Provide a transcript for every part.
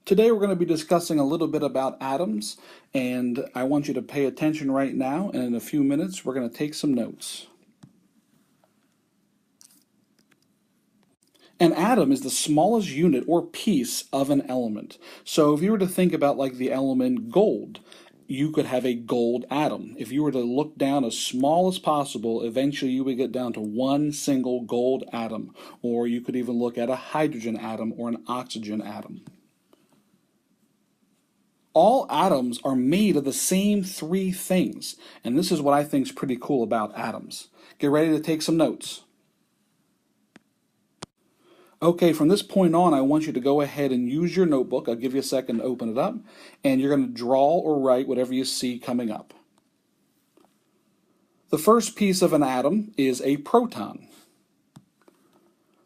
Today we're going to be discussing a little bit about atoms, and I want you to pay attention right now, and in a few minutes we're going to take some notes. An atom is the smallest unit or piece of an element. So if you were to think about like the element gold, you could have a gold atom. If you were to look down as small as possible, eventually you would get down to one single gold atom. Or you could even look at a hydrogen atom or an oxygen atom. All atoms are made of the same three things, and this is what I think is pretty cool about atoms. Get ready to take some notes. Okay, from this point on, I want you to go ahead and use your notebook. I'll give you a second to open it up, and you're going to draw or write whatever you see coming up. The first piece of an atom is a proton.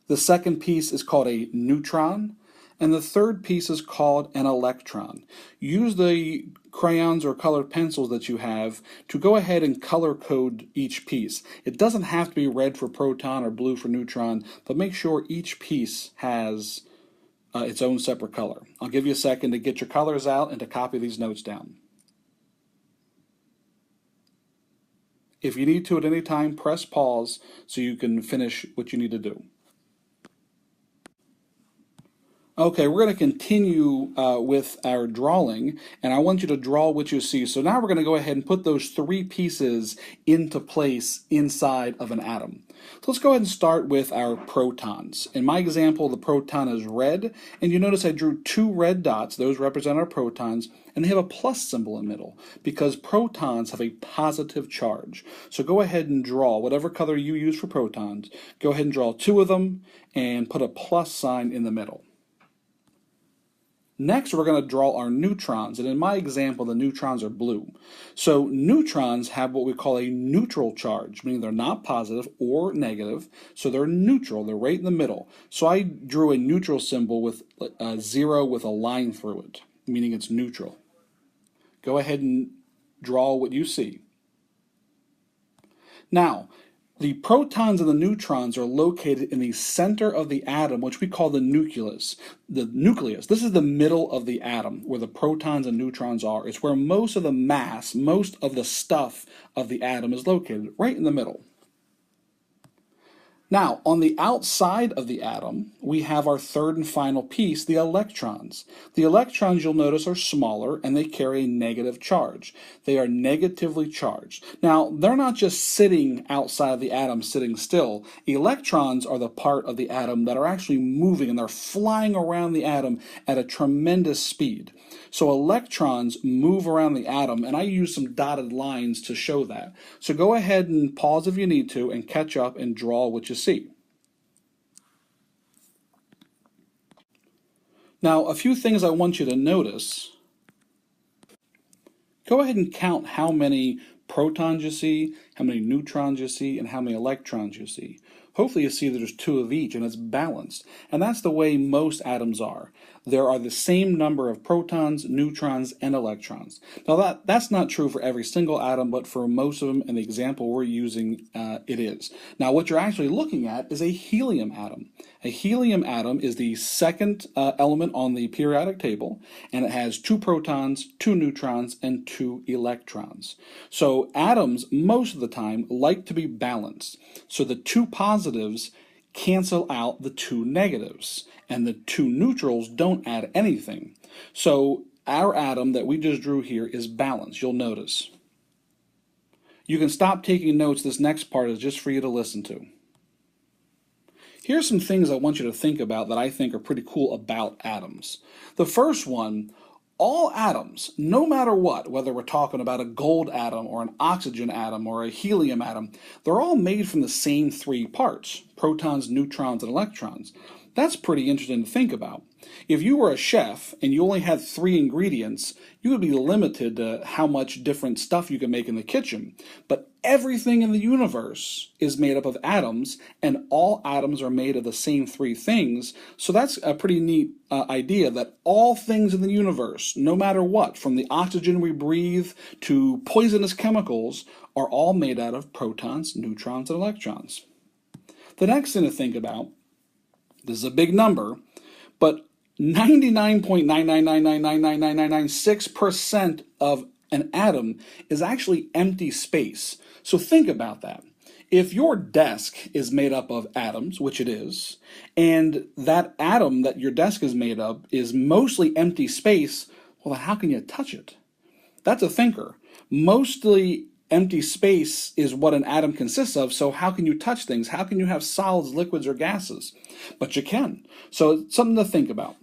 The second piece is called a neutron. And the third piece is called an electron. Use the crayons or colored pencils that you have to go ahead and color code each piece. It doesn't have to be red for proton or blue for neutron, but make sure each piece has its own separate color. I'll give you a second to get your colors out and to copy these notes down. If you need to at any time, press pause so you can finish what you need to do. Okay, we're going to continue with our drawing, and I want you to draw what you see. So now we're going to go ahead and put those three pieces into place inside of an atom. So let's go ahead and start with our protons. In my example, the proton is red, and you notice I drew two red dots. Those represent our protons, and they have a plus symbol in the middle because protons have a positive charge. So go ahead and draw whatever color you use for protons. Go ahead and draw two of them and put a plus sign in the middle. Next, we're going to draw our neutrons, and in my example, the neutrons are blue. So neutrons have what we call a neutral charge, meaning they're not positive or negative, so they're neutral, they're right in the middle. So I drew a neutral symbol with a zero with a line through it, meaning it's neutral. Go ahead and draw what you see. Now, the protons and the neutrons are located in the center of the atom, which we call the nucleus. The nucleus, this is the middle of the atom, where the protons and neutrons are. It's where most of the mass, most of the stuff of the atom is located, right in the middle. Now, on the outside of the atom, we have our third and final piece, the electrons. The electrons, you'll notice, are smaller and they carry a negative charge. They are negatively charged. Now, they're not just sitting outside of the atom, sitting still. Electrons are the part of the atom that are actually moving, and they're flying around the atom at a tremendous speed. So electrons move around the atom, and I use some dotted lines to show that. So go ahead and pause if you need to and catch up and draw what you see. Now, a few things I want you to notice. Go ahead and count how many protons you see, how many neutrons you see, and how many electrons you see. Hopefully you see that there's two of each and it's balanced. And that's the way most atoms are. There are the same number of protons, neutrons, and electrons. Now that's not true for every single atom, but for most of them in the example we're using, it is. Now what you're actually looking at is a helium atom. A helium atom is the second element on the periodic table, and it has two protons, two neutrons, and two electrons. So atoms, most of the time, like to be balanced. So the two positives cancel out the two negatives, and the two neutrals don't add anything. So our atom that we just drew here is balanced, you'll notice. You can stop taking notes. This next part is just for you to listen to. Here's some things I want you to think about that I think are pretty cool about atoms. The first one, all atoms, no matter what, whether we're talking about a gold atom or an oxygen atom or a helium atom, they're all made from the same three parts, protons, neutrons, and electrons. That's pretty interesting to think about. If you were a chef and you only had 3 ingredients, you would be limited to how much different stuff you can make in the kitchen. But everything in the universe is made up of atoms, and all atoms are made of the same 3 things. So that's a pretty neat idea that all things in the universe, no matter what, from the oxygen we breathe to poisonous chemicals, are all made out of protons, neutrons, and electrons. The next thing to think about, this is a big number, but 99.999999996% of an atom is actually empty space. So think about that. If your desk is made up of atoms, which it is, and that atom that your desk is made of is mostly empty space, well, then how can you touch it? That's a thinker. Mostly empty space is what an atom consists of, so how can you touch things? How can you have solids, liquids, or gases? But you can. So it's something to think about.